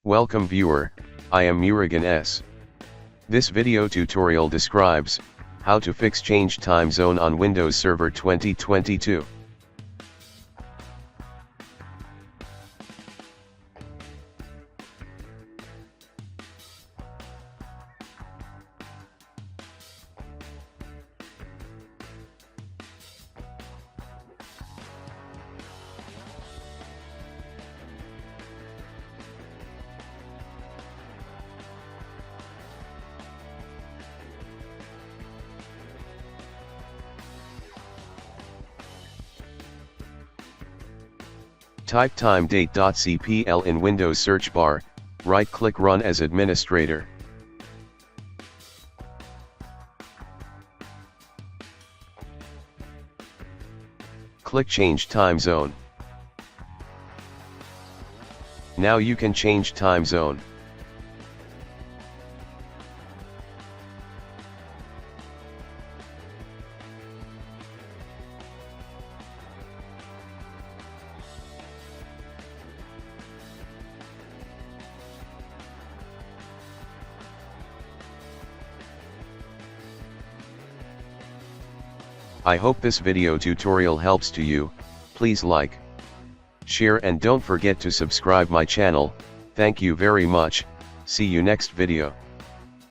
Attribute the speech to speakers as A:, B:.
A: Welcome viewer, I am Murugan S. This video tutorial describes how to fix change time zone on Windows Server 2022. Type timedate.cpl in Windows search bar, right-click Run as administrator. Click Change Time Zone. Now you can change time zone. I hope this video tutorial helps to you. Please like, share and don't forget to subscribe my channel. Thank you very much. See you next video.